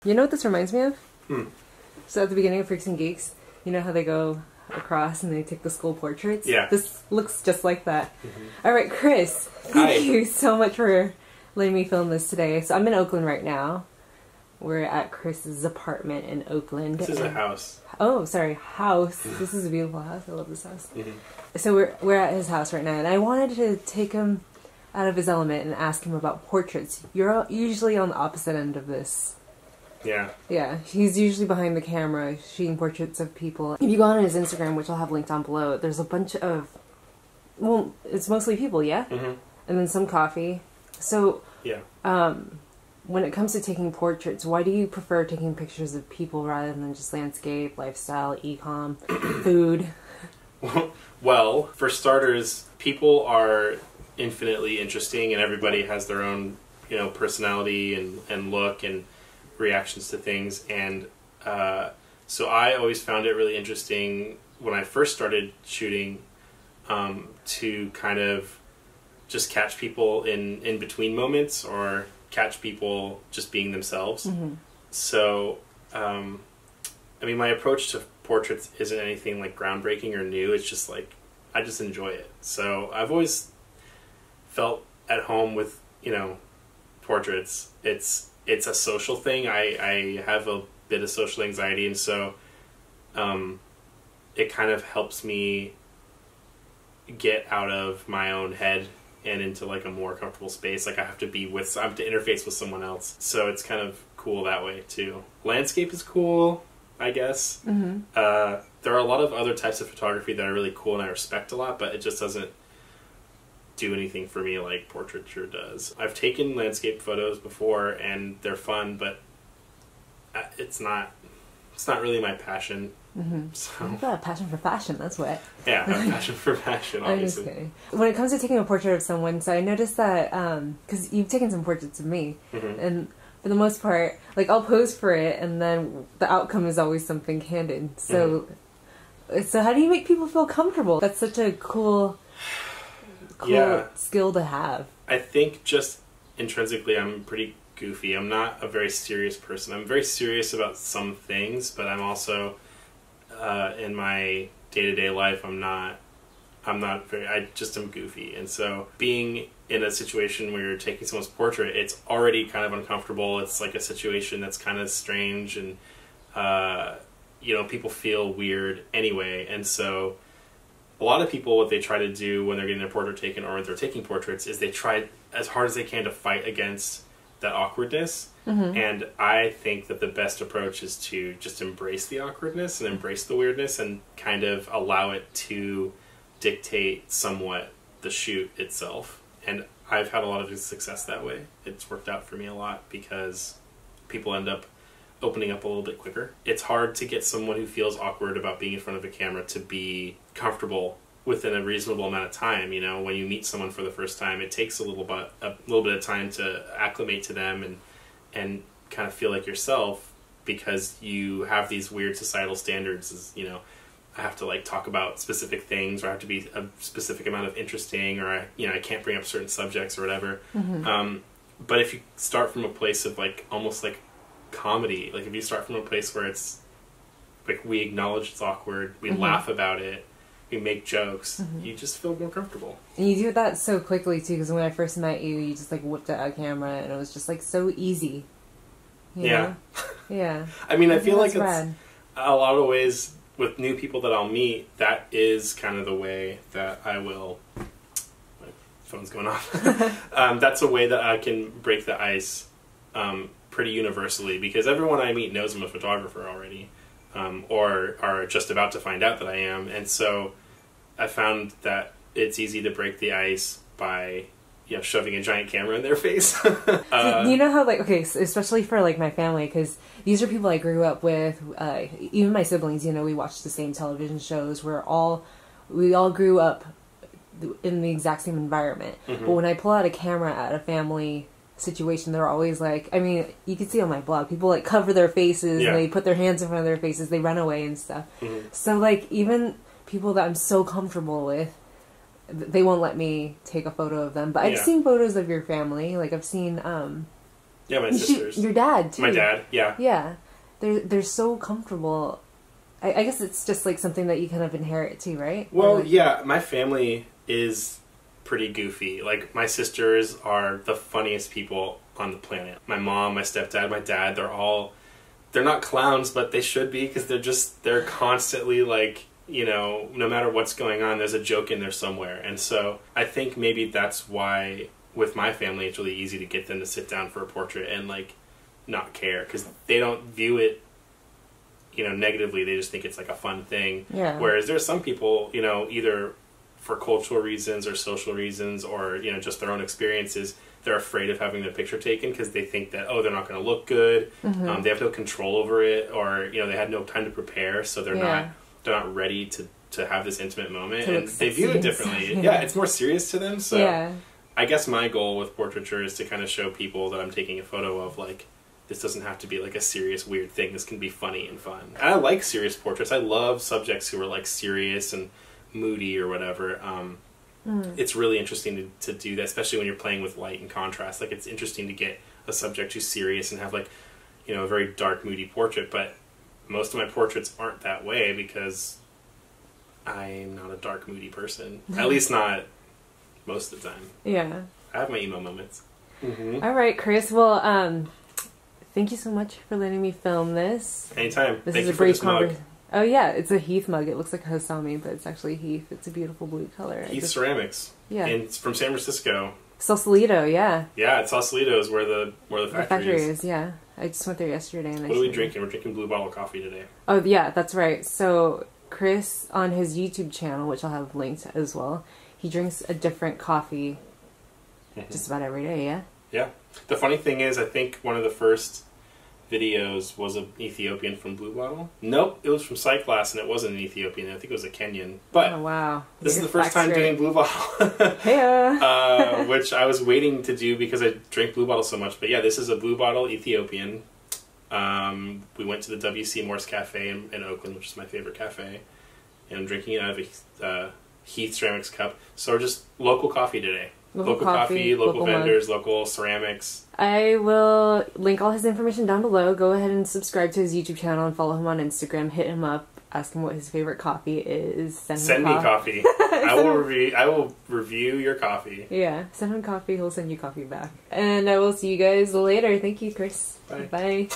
You know what this reminds me of? Hmm. So at the beginning of Freaks and Geeks, you know how they go across and they take the school portraits? Yeah. This looks just like that. Mm-hmm. Alright, Chris, Hi. thank you so much for letting me film this today. So I'm in Oakland right now. We're at Chris's apartment in Oakland. This is a house. Oh, sorry, house. This is a beautiful house. I love this house. Mm-hmm. So we're at his house right now, and I wanted to take him out of his element and ask him about portraits. You're usually on the opposite end of this. Yeah. Yeah, he's usually behind the camera shooting portraits of people. If you go on his Instagram, which I'll have linked down below, there's a bunch of, well, it's mostly people, yeah? Mm-hmm. And then some coffee. So, yeah. When it comes to taking portraits, why do you prefer taking pictures of people rather than just landscape, lifestyle, e-com, food? Well, for starters, people are infinitely interesting, and everybody has their own, personality and look and reactions to things. And so I always found it really interesting when I first started shooting to kind of just catch people in between moments, or catch people just being themselves. Mm-hmm. So, my approach to portraits isn't anything like groundbreaking or new. It's just like, I just enjoy it. So I've always felt at home with, portraits. It's a social thing. I have a bit of social anxiety, and so it kind of helps me get out of my own head and into like a more comfortable space. Like I have to interface with someone else. So it's kind of cool that way too. Landscape is cool, I guess. Mm-hmm. There are a lot of other types of photography that are really cool and I respect a lot, but it just doesn't do anything for me like portraiture does. I've taken landscape photos before and they're fun, but it's not really my passion. Mm-hmm. So You've got a passion for fashion, that's what. yeah, I have a passion for fashion, obviously. I'm just kidding. When it comes to taking a portrait of someone, so I noticed that, because you've taken some portraits of me, Mm-hmm. and for the most part, like, I'll pose for it, and then the outcome is always something candid. So, So how do you make people feel comfortable? That's such a cool Yeah. skill to have. I think just intrinsically I'm pretty goofy. I'm not a very serious person. I'm very serious about some things, but I'm also in my day-to-day life I just am goofy. And so being in a situation where you're taking someone's portrait, it's already kind of uncomfortable. It's like a situation that's kind of strange, and people feel weird anyway. And so a lot of people, what they try to do when they're getting their portrait taken or they're taking portraits is they try as hard as they can to fight against that awkwardness. Mm-hmm. And I think that the best approach is to just embrace the awkwardness and embrace the weirdness and kind of allow it to dictate somewhat the shoot itself. And I've had a lot of success that way. It's worked out for me a lot because people end up opening up a little bit quicker. It's hard to get someone who feels awkward about being in front of a camera to be comfortable within a reasonable amount of time. When you meet someone for the first time, it takes a little bit of time to acclimate to them and kind of feel like yourself, because you have these weird societal standards. I have to like talk about specific things, or I have to be a specific amount of interesting, or I can't bring up certain subjects or whatever. Mm-hmm. But if you start from a place of like almost like comedy, like if you start from a place where it's like we acknowledge it's awkward, we laugh about it, we make jokes, you just feel more comfortable. And you do that so quickly too, because when I first met you, you just like whipped out a camera and it was just like so easy. You know? Yeah. I mean, I feel like it's rad. a lot of ways with new people that I'll meet, that is kind of the way that I will. My phone's going off. That's a way that I can break the ice pretty universally, because everyone I meet knows I'm a photographer already, or are just about to find out that I am. And so I found that it's easy to break the ice by shoving a giant camera in their face. You know how, like, okay, so especially for, like, my family, because these are people I grew up with, even my siblings, we watched the same television shows, we all grew up in the exact same environment. Mm-hmm. But when I pull out a camera at a family situation, they're always like, I mean, you can see on my blog, people, like, cover their faces, and they put their hands in front of their faces, they run away and stuff. Mm-hmm. So, like, even people that I'm so comfortable with, they won't let me take a photo of them. But I've seen photos of your family. Like, I've seen Yeah, my sisters. Your dad, too. My dad, yeah. Yeah. They're so comfortable. I guess it's just like something that you kind of inherit too, right? Well, yeah, my family is pretty goofy. Like, my sisters are the funniest people on the planet. My mom, my stepdad, my dad, they're not clowns, but they should be, because they're constantly like, you know, no matter what's going on, there's a joke in there somewhere. And so I think maybe that's why with my family it's really easy to get them to sit down for a portrait and like not care, because they don't view it, you know, negatively. They just think it's like a fun thing. Yeah. Whereas there's some people, you know, either for cultural reasons or social reasons or, you know, just their own experiences, they're afraid of having their picture taken because they think that, oh, they're not going to look good. Mm-hmm. They have no control over it, or, you know, they had no time to prepare, so they're not ready to have this intimate moment, and they view it differently. Yeah, it's more serious to them. So I guess my goal with portraiture is to kind of show people that I'm taking a photo of, like, this doesn't have to be like a serious, weird thing. This can be funny and fun. And I like serious portraits. I love subjects who are like serious and moody or whatever. It's really interesting to do that, especially when you're playing with light and contrast. Like, it's interesting to get a subject who's serious and have, like, you know, a very dark, moody portrait. But most of my portraits aren't that way because I'm not a dark, moody person. At least not most of the time. Yeah. I have my emo moments. Mm-hmm. All right, Chris. Well, thank you so much for letting me film this. Anytime. This Thank is you a for brief this mug. Oh yeah, it's a Heath mug. It looks like Hasami, but it's actually Heath. It's a beautiful blue color. Heath Ceramics. Yeah. And it's from San Francisco. Sausalito, yeah. Yeah, it's Sausalito is where the factory is. Yeah. I just went there yesterday. And what are we drinking? We're drinking Blue Bottle coffee today. Oh yeah, that's right. So Chris, on his YouTube channel, which I'll have linked as well, he drinks a different coffee just about every day, yeah? Yeah. The funny thing is, I think one of the first videos was an Ethiopian from Blue Bottle. Nope, it was from Cyclass, and it wasn't an Ethiopian. I think it was a Kenyan. But oh, wow. This is the first time doing Blue Bottle. Which I was waiting to do because I drink Blue Bottle so much. But yeah, this is a Blue Bottle Ethiopian. We went to the W.C. Morse Cafe in Oakland, which is my favorite cafe. And I'm drinking it out of a Heath Ceramics cup. So we're just local coffee today. Local coffee, local vendors, local ceramics. I will link all his information down below. Go ahead and subscribe to his YouTube channel and follow him on Instagram. Hit him up. Ask him what his favorite coffee is. Send me coffee. I will review your coffee. Yeah. Send him coffee. He'll send you coffee back. And I will see you guys later. Thank you, Chris. Bye. Bye.